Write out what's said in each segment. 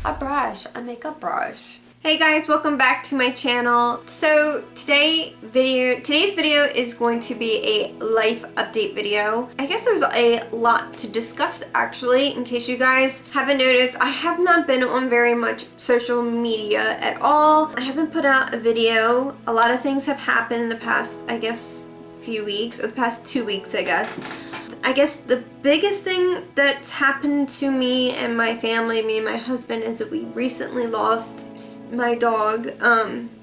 A brush, a makeup brush. Hey guys, welcome back to my channel. So today's video is going to be a life update video. I guess there's a lot to discuss actually. In case you guys haven't noticed, I have not been on very much social media at all. I haven't put out a video. A lot of things have happened in the past, I guess, few weeks, or the past 2 weeks, I guess. I guess the biggest thing that's happened to me and my family, me and my husband, is that we recently lost my dog.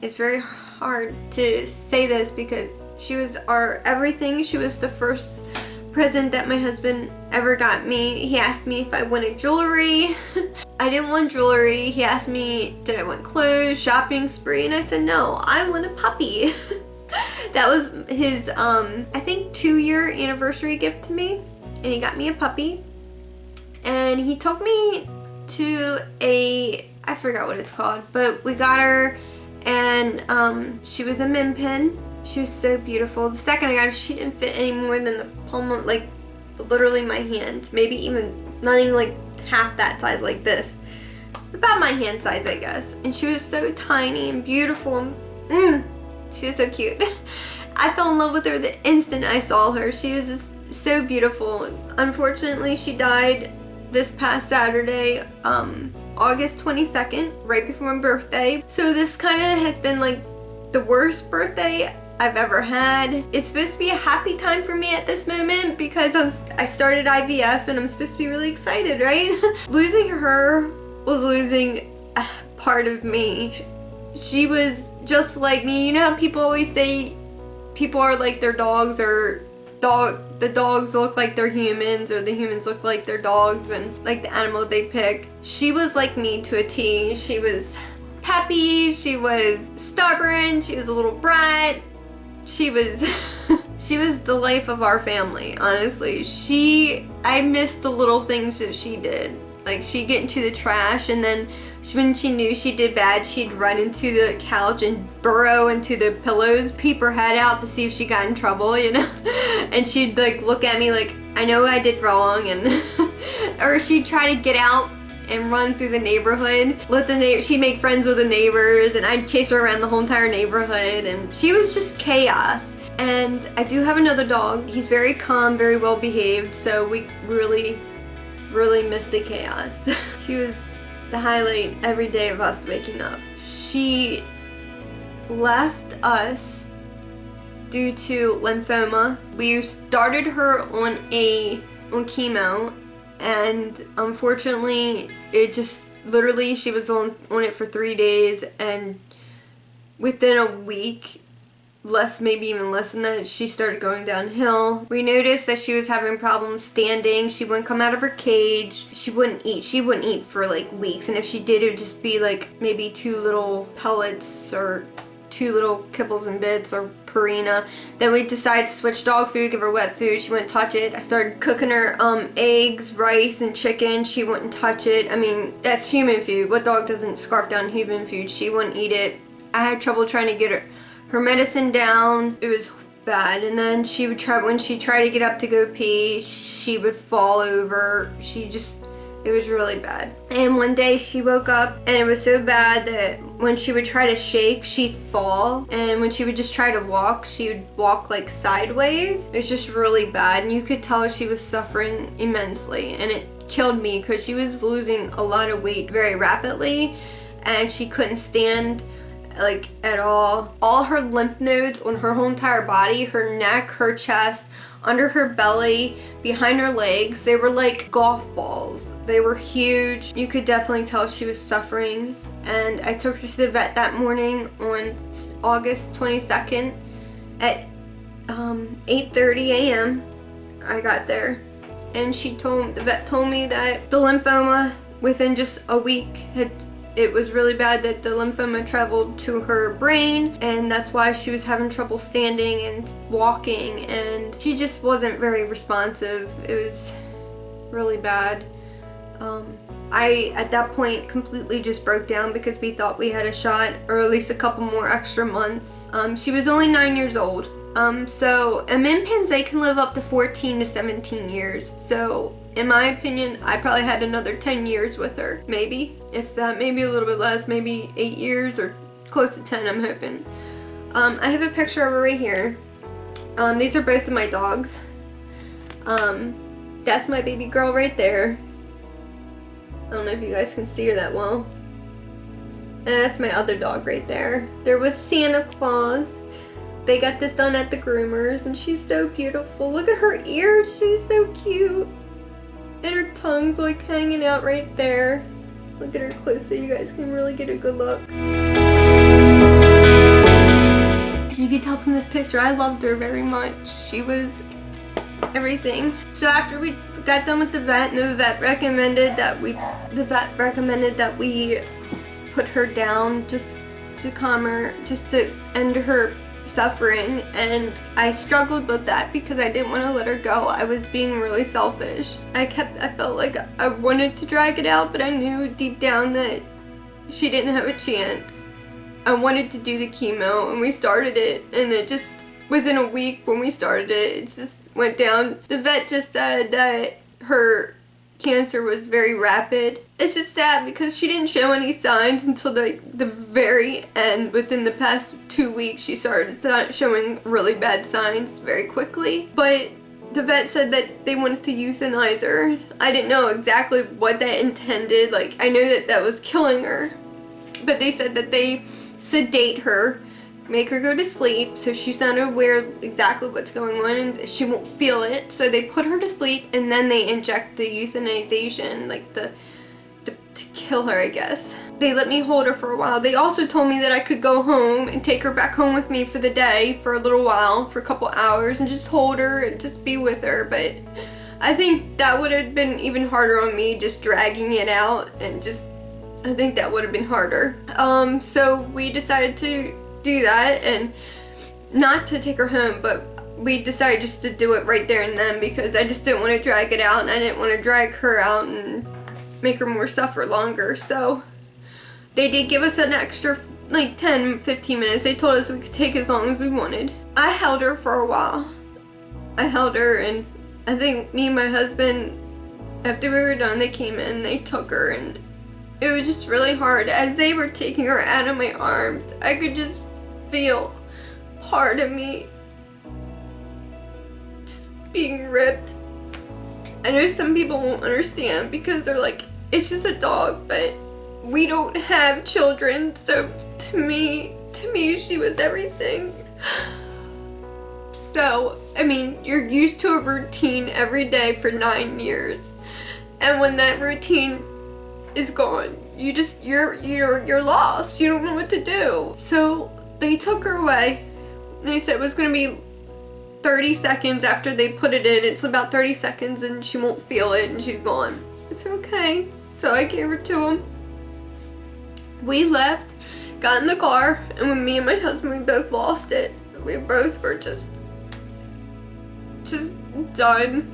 It's very hard to say this because she was our everything. She was the first present that my husband ever got me. He asked me if I wanted jewelry. I didn't want jewelry. He asked me, did I want clothes, shopping spree, and I said no, I want a puppy. That was his, I think 2-year anniversary gift to me, and he got me a puppy, and he took me to I forgot what it's called, but we got her, and she was a min pin. She was so beautiful. The second I got her, she didn't fit any more than the palm of, like, literally my hand, maybe even, not even like half that size, like this, about my hand size, I guess, and she was so tiny and beautiful. She was so cute. I fell in love with her the instant I saw her. She was just so beautiful. Unfortunately, she died this past Saturday, August 22nd, right before my birthday. So this kind of has been like the worst birthday I've ever had. It's supposed to be a happy time for me at this moment because I started IVF and I'm supposed to be really excited, right? Losing her was losing a part of me. She was just like me. You know how people always say people are like their dogs, or the dogs look like they're humans, or the humans look like their dogs, and like the animal they pick. She was like me to a T. She was peppy, she was stubborn, she was a little brat. She was she was the life of our family, honestly. I missed the little things that she did. Like, she'd get into the trash, and then when she knew she did bad, she'd run into the couch and burrow into the pillows, peep her head out to see if she got in trouble, you know? And she'd like look at me like, I know I did wrong, and or she'd try to get out and run through the neighborhood. She'd make friends with the neighbors, and I'd chase her around the whole entire neighborhood, and she was just chaos. And I do have another dog. He's very calm, very well behaved, so we really missed the chaos. She was the highlight every day of us waking up. She left us due to lymphoma. We started her on chemo, and unfortunately it just literally, she was on it for 3 days, and within a week, maybe even less than that, she started going downhill. We noticed that she was having problems standing. She wouldn't come out of her cage. She wouldn't eat for like weeks, and if she did, it would just be like maybe 2 little pellets or 2 little kibbles and bits or Purina. Then we decided to switch dog food, give her wet food. She wouldn't touch it. I started cooking her eggs, rice, and chicken. She wouldn't touch it. I mean, that's human food. What dog doesn't scarf down human food? She wouldn't eat it. I had trouble trying to get her medicine down. It was bad. And then she would when she tried to get up to go pee, she would fall over. It was really bad. And one day she woke up, and it was so bad that when she would try to shake, she'd fall. And when she would just try to walk, she would walk like sideways. It was just really bad, and you could tell she was suffering immensely, and it killed me because she was losing a lot of weight very rapidly, and she couldn't stand like at all. All her lymph nodes on her whole entire body, her neck, her chest, under her belly, behind her legs, they were like golf balls. They were huge. You could definitely tell she was suffering. And I took her to the vet that morning on August 22nd at 8:30 a.m. I got there, and the vet told me that the lymphoma within just a week it was really bad, that the lymphoma traveled to her brain, and that's why she was having trouble standing and walking, and she just wasn't very responsive. It was really bad. I, at that point, completely just broke down because we thought we had a shot, or at least a couple more extra months. She was only 9 years old. So min pins, they can live up to 14 to 17 years. So in my opinion, I probably had another 10 years with her. Maybe. If that, maybe a little bit less, maybe 8 years or close to 10, I'm hoping. I have a picture of her right here. These are both of my dogs. That's my baby girl right there. I don't know if you guys can see her that well. And that's my other dog right there. They're with Santa Claus. They got this done at the groomers and she's so beautiful. Look at her ears, she's so cute. And her tongue's like hanging out right there. Look at her close so you guys can really get a good look. As you can tell from this picture, I loved her very much. She was everything. So after we got done with the vet, and the vet recommended that we put her down just to calm her, just to end her suffering, and I struggled with that because I didn't want to let her go. I was being really selfish. I felt like I wanted to drag it out, but I knew deep down that she didn't have a chance. I wanted to do the chemo, and we started it, and it just, within a week when we started it, it just went down. The vet just said that her cancer was very rapid. It's just sad because she didn't show any signs until the very end. Within the past 2 weeks, she started showing really bad signs very quickly. But the vet said that they wanted to euthanize her. I didn't know exactly what that intended. Like, I knew that that was killing her. But they said that they sedate her, make her go to sleep so she's not aware of exactly what's going on and she won't feel it. So they put her to sleep and then they inject the euthanization, like to kill her, I guess. They let me hold her for a while. They also told me that I could go home and take her back home with me for the day for a little while, for a couple hours, and just hold her and just be with her. But I think that would have been even harder on me, just dragging it out, and just, I think that would have been harder. So we decided to do that, and not to take her home, but we decided just to do it right there and then because I just didn't want to drag it out, and I didn't want to drag her out and make her more suffer longer. So they did give us an extra like 10-15 minutes. They told us we could take as long as we wanted. I held her for a while. I held her, and I think me and my husband, after we were done, they came in and they took her, and it was just really hard. As they were taking her out of my arms, I could just feel part of me just being ripped. I know some people won't understand because they're like, it's just a dog, but we don't have children, so to me she was everything. So, I mean, you're used to a routine every day for 9 years, and when that routine is gone, you're lost. You don't know what to do. So they took her away. They said it was gonna be 30 seconds after they put it in. It's about 30 seconds and she won't feel it and she's gone. I said, okay. So I gave her to him. We left, got in the car, and when me and my husband, we both lost it. We both were just done.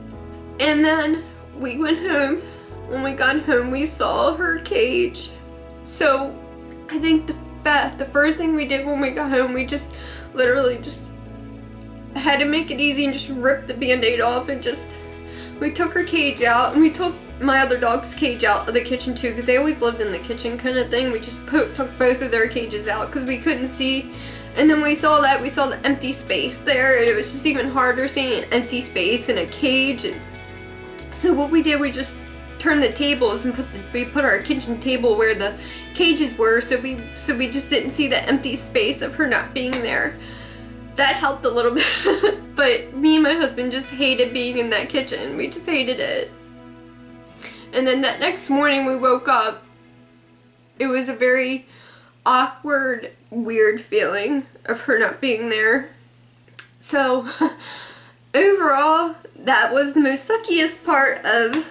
And then we went home. When we got home, we saw her cage. So I think the first thing we did when we got home, we just literally just had to make it easy and just rip the band-aid off, and we took her cage out, and we took my other dog's cage out of the kitchen too, because they always lived in the kitchen kind of thing. We just took both of their cages out because we couldn't see. And then we saw the empty space there. It was just even harder seeing an empty space in a cage. And so what we did, we just turned the tables and we put our kitchen table where the cages were, so we just didn't see the empty space of her not being there. That helped a little bit. But me and my husband just hated being in that kitchen. We just hated it. And then that next morning we woke up. It was a very awkward, weird feeling of her not being there. So overall, that was the most suckiest part of,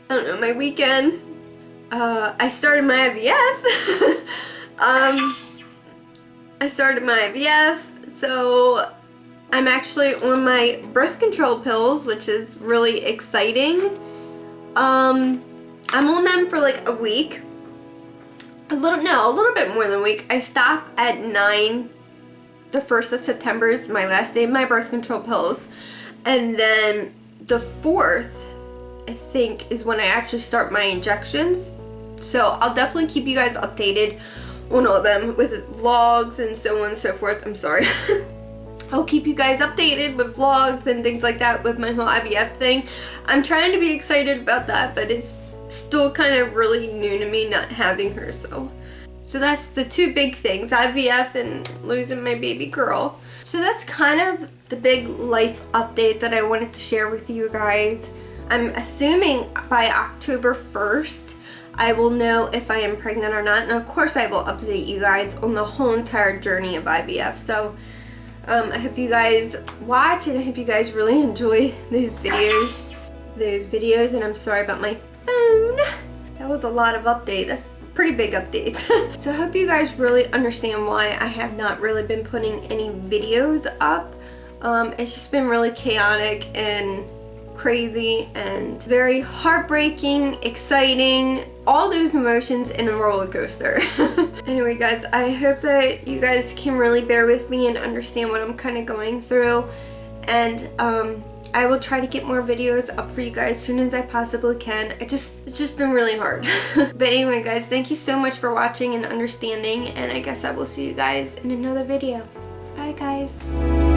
I don't know, my weekend. I started my IVF. I started my IVF, so I'm actually on my birth control pills, which is really exciting. I'm on them for like a week. A little bit more than a week. I stop at 9. The 1st of September is my last day of my birth control pills. And then the 4th, I think, is when I actually start my injections. So I'll definitely keep you guys updated on all of them with vlogs and so on and so forth. I'm sorry. I'll keep you guys updated with vlogs and things like that with my whole IVF thing. I'm trying to be excited about that, but it's still kind of really new to me not having her. So that's the two big things, IVF and losing my baby girl. So that's kind of the big life update that I wanted to share with you guys. I'm assuming by October 1st, I will know if I am pregnant or not. And of course I will update you guys on the whole entire journey of IVF. So I hope you guys watch, and I hope you guys really enjoy those videos. And I'm sorry about my phone. That was a lot of update. That's pretty big updates. So I hope you guys really understand why I have not really been putting any videos up. It's just been really chaotic and crazy and very heartbreaking, exciting, all those emotions in a roller coaster. Anyway guys, I hope that you guys can really bear with me and understand what I'm kind of going through, and I will try to get more videos up for you guys as soon as I possibly can. It's just been really hard. But anyway guys, thank you so much for watching and understanding, and I guess I will see you guys in another video. Bye guys.